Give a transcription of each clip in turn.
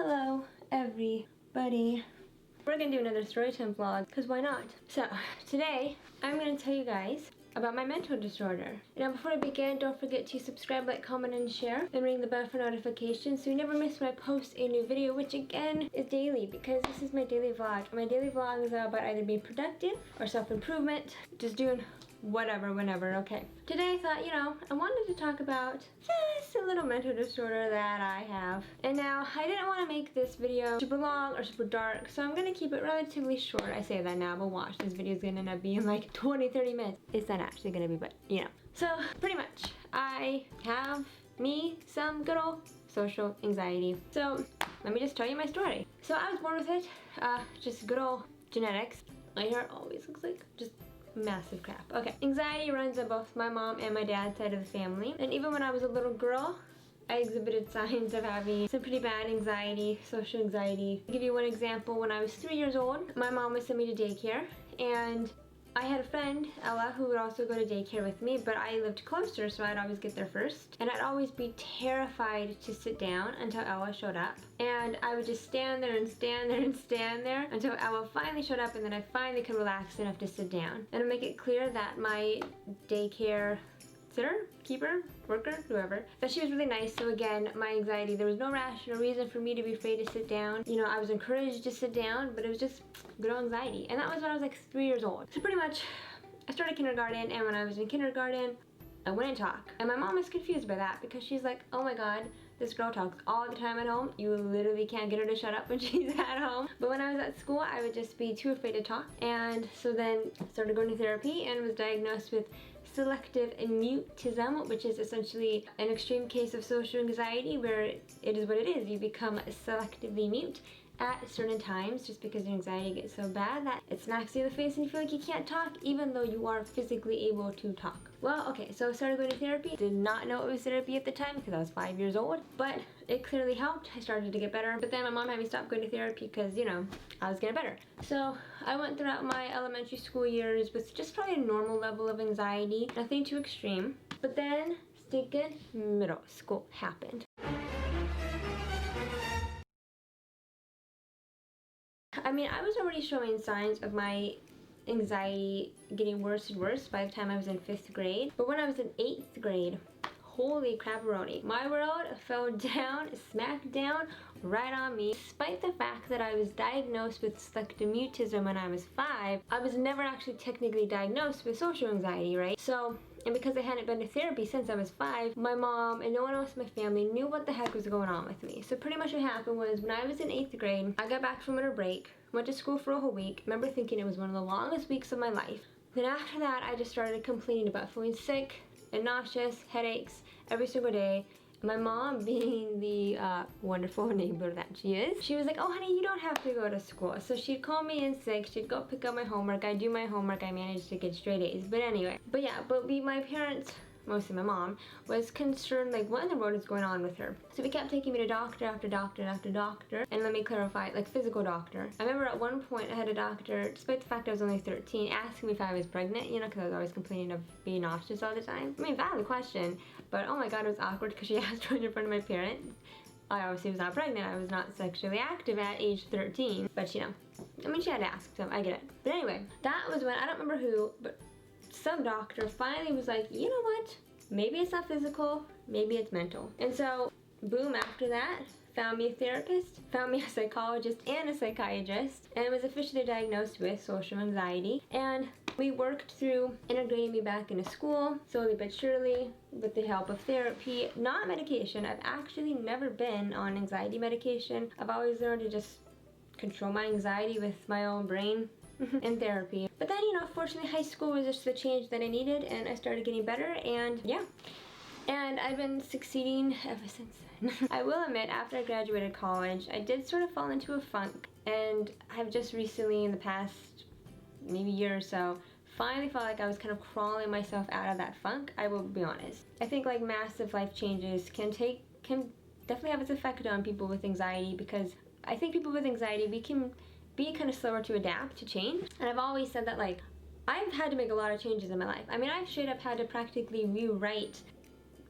Hello, everybody. We're gonna do another storytime vlog, because why not? So, today, I'm gonna tell you guys about my mental disorder. Now, before I begin, don't forget to subscribe, like, comment, and share, and ring the bell for notifications so you never miss when I post a new video, which again is daily, because this is my daily vlog. My daily vlogs are about either being productive or self-improvement, just doing whatever, whenever, okay. Today I thought, I wanted to talk about just a little mental disorder that I have. And now, I didn't want to make this video super long or super dark, so I'm going to keep it relatively short. I say that now, but watch, this video is going to end up being like 20-30 minutes. It's not actually going to be, but So, pretty much, I have some good old social anxiety. So, let me just tell you my story. So, I was born with it, just good old genetics. My hair always looks like just massive crap. Okay. Anxiety runs on both my mom and my dad's side of the family. And even when I was a little girl, I exhibited signs of having some pretty bad anxiety, social anxiety. I'll give you one example. When I was 3 years old, my mom would send me to daycare, and I had a friend, Ella, who would also go to daycare with me, but I lived closer, so I'd always get there first. And I'd always be terrified to sit down until Ella showed up. And I would just stand there and stand there and stand there until Ella finally showed up, and then I finally could relax enough to sit down. And to make it clear that my daycare sitter, keeper, worker, whoever, that she was really nice. So again, my anxiety, there was no rational reason for me to be afraid to sit down. I was encouraged to sit down, but it was just good old anxiety. And that was when I was like 3 years old. So pretty much, I started kindergarten, and when I was in kindergarten, I wouldn't talk. And my mom was confused by that because she's like, oh my god, this girl talks all the time at home. You literally can't get her to shut up when she's at home. But when I was at school, I would just be too afraid to talk. And so then I started going to therapy and was diagnosed with Selective Mutism, which is essentially an extreme case of social anxiety where it is what it is. You become selectively mute at certain times just because your anxiety gets so bad that it smacks you in the face and you feel like you can't talk even though you are physically able to talk. Well, okay, so I started going to therapy. Did not know it was therapy at the time because I was 5 years old, but it clearly helped. I started to get better, but then my mom had me stop going to therapy because, I was getting better. So I went throughout my elementary school years with just probably a normal level of anxiety, nothing too extreme. But then stinking middle school happened. I was already showing signs of my anxiety getting worse and worse by the time I was in 5th grade. But when I was in 8th grade, holy crapperoni, my world fell down, smack down, right on me. Despite the fact that I was diagnosed with selective mutism when I was 5, I was never actually technically diagnosed with social anxiety, right? So, and because I hadn't been to therapy since I was 5, my mom and no one else in my family knew what the heck was going on with me. So pretty much what happened was when I was in 8th grade, I got back from winter break, went to school for a whole week, remember thinking it was one of the longest weeks of my life. Then after that, I just started complaining about feeling sick and nauseous, headaches every single day. My mom, being the wonderful neighbor that she is, she was like, oh honey, you don't have to go to school. So she'd call me in sick, she'd go pick up my homework, I'd do my homework, I managed to get straight A's. But anyway, my parents, mostly my mom, was concerned like what in the world is going on with her. So we kept taking me to doctor after doctor after doctor. And let me clarify, like physical doctor. I remember at one point I had a doctor, despite the fact I was only 13, asking me if I was pregnant, because I was always complaining of being nauseous all the time. Valid question, but oh my god, it was awkward because she asked me in front of my parents. I obviously was not pregnant, I was not sexually active at age 13, but she had to ask, so I get it. But anyway, that was when, I don't remember who, but some doctor finally was like, you know what, maybe it's not physical, maybe it's mental. And so boom, after that, found me a therapist, found me a psychologist and a psychiatrist, and was officially diagnosed with social anxiety. And we worked through integrating me back into school, slowly but surely, with the help of therapy, not medication. I've actually never been on anxiety medication. I've always learned to just control my anxiety with my own brain in therapy. But then, fortunately high school was just the change that I needed, and I started getting better, and yeah. And I've been succeeding ever since then. I will admit, after I graduated college, I did sort of fall into a funk, and I've just recently, in the past maybe year or so, finally felt like I was kind of crawling myself out of that funk, I will be honest. I think like massive life changes can definitely have its effect on people with anxiety, because I think people with anxiety, we can be kind of slower to adapt to change. And I've always said that, like, I've had to make a lot of changes in my life. I've straight up had to practically rewrite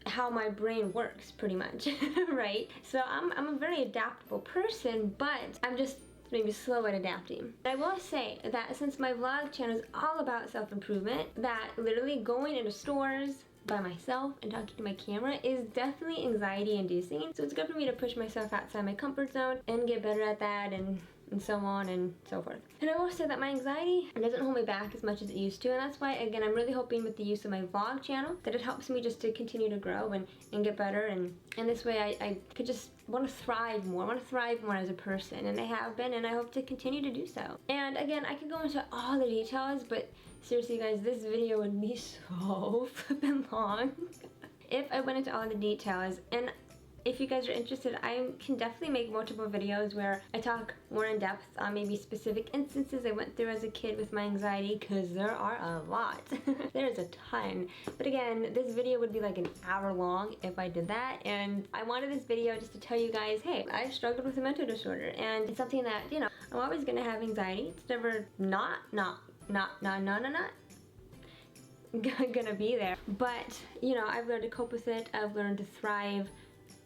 how my brain works, pretty much, right? So I'm a very adaptable person, but I'm just maybe slow at adapting. I will say that since my vlog channel is all about self-improvement, that literally going into stores by myself and talking to my camera is definitely anxiety inducing. So it's good for me to push myself outside my comfort zone and get better at that, and so on and so forth. And I will say that my anxiety doesn't hold me back as much as it used to, and that's why, again, I'm really hoping with the use of my vlog channel that it helps me just to continue to grow and get better, and this way I could just want to thrive more as a person, and I have been, and I hope to continue to do so. And again, I could go into all the details, but seriously guys, this video would be so flippin' long if I went into all the details. And if you guys are interested, I can definitely make multiple videos where I talk more in depth on maybe specific instances I went through as a kid with my anxiety, because there are a lot. There's a ton. But again, this video would be like an hour long if I did that, and I wanted this video just to tell you guys, hey, I've struggled with a mental disorder, and it's something that, you know, I'm always gonna have anxiety. It's never not gonna be there. But, you know, I've learned to cope with it. I've learned to thrive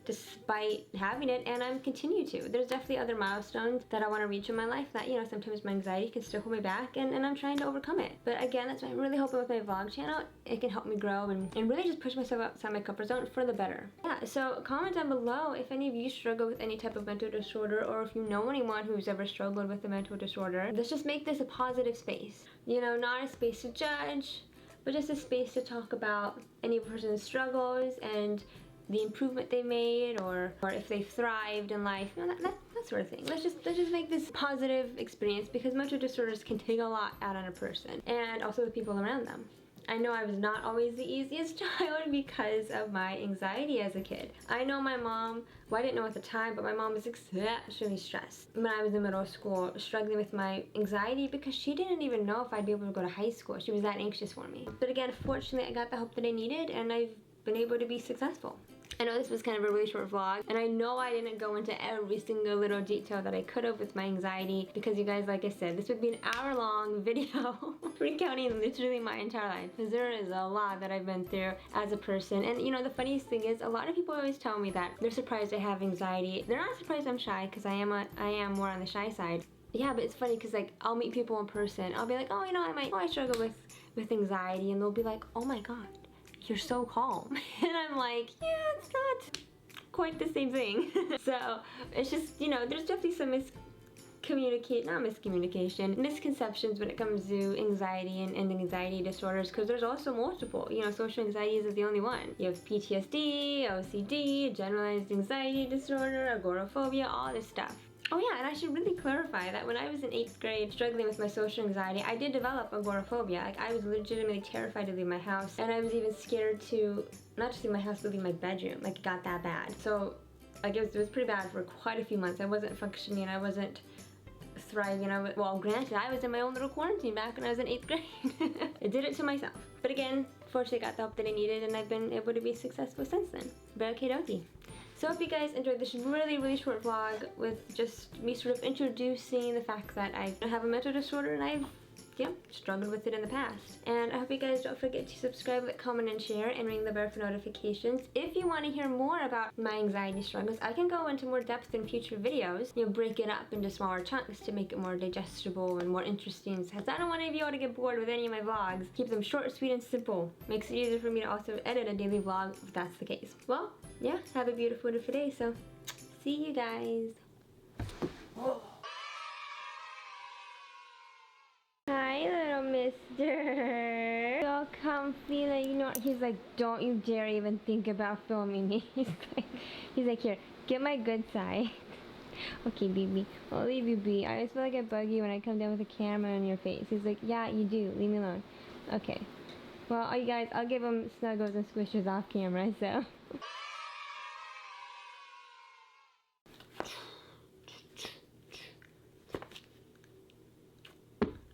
despite having it, and I'm continue to. There's definitely other milestones that I want to reach in my life that, you know, sometimes my anxiety can still hold me back, and I'm trying to overcome it. But again, that's why I'm really hoping with my vlog channel, it can help me grow and really just push myself outside my comfort zone for the better. Yeah, so comment down below if any of you struggle with any type of mental disorder, or if you know anyone who's ever struggled with a mental disorder. Let's just make this a positive space. You know, not a space to judge, but just a space to talk about any person's struggles and the improvement they made, or if they've thrived in life, you know, that sort of thing. Let's just make this positive experience, because mental disorders can take a lot out on a person, and also the people around them. I know I was not always the easiest child because of my anxiety as a kid. I know my mom, well, I didn't know at the time, but my mom was exceptionally stressed when I was in middle school, struggling with my anxiety, because she didn't even know if I'd be able to go to high school. She was that anxious for me. But again, fortunately, I got the help that I needed, and I've been able to be successful. I know this was kind of a really short vlog, and I know I didn't go into every single little detail that I could have with my anxiety, because you guys, like I said, this would be an hour-long video recounting literally my entire life, because there is a lot that I've been through as a person. And you know, the funniest thing is, a lot of people always tell me that they're surprised I have anxiety. They're not surprised I'm shy, because I am more on the shy side. Yeah, but it's funny because, like, I'll meet people in person. I'll be like, oh, you know, I struggle with anxiety, and they'll be like, oh my god, you're so calm. And I'm like, yeah, it's not quite the same thing. So it's just, you know, there's definitely some misconceptions when it comes to anxiety and anxiety disorders, because there's also multiple. You know, social anxiety isn't the only one. You have PTSD, OCD, generalized anxiety disorder, agoraphobia, all this stuff. Oh yeah, and I should really clarify that when I was in 8th grade struggling with my social anxiety, I did develop agoraphobia. Like, I was legitimately terrified to leave my house, and I was even scared to not just leave my house, but leave my bedroom. Like, it got that bad. So, like, it was pretty bad for quite a few months. I wasn't functioning, I wasn't thriving. Well, granted, I was in my own little quarantine back when I was in 8th grade. I did it to myself. But again, fortunately got the help that I needed, and I've been able to be successful since then. But okay dokie. So I hope you guys enjoyed this really short vlog with just me sort of introducing the fact that I have a mental disorder, and I've, yeah, struggled with it in the past. And I hope you guys don't forget to subscribe, like, comment, and share, and ring the bell for notifications. If you want to hear more about my anxiety struggles, I can go into more depth in future videos. You know, break it up into smaller chunks to make it more digestible and more interesting, because I don't want any of you all to get bored with any of my vlogs. Keep them short, sweet, and simple. Makes it easier for me to also edit a daily vlog if that's the case. Well, yeah, have a beautiful day, so see you guys. Whoa. Hi, little mister. So comfy, like, you know, he's like, don't you dare even think about filming me. He's like, here, get my good side. Okay, baby, I'll leave you be. I always feel like I bug you when I come down with a camera on your face. He's like, yeah, you do. Leave me alone. Okay. Well, you guys, I'll give him snuggles and squishes off camera, so.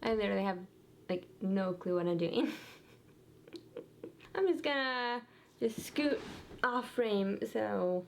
I literally have, like, no clue what I'm doing. I'm just gonna scoot off frame, so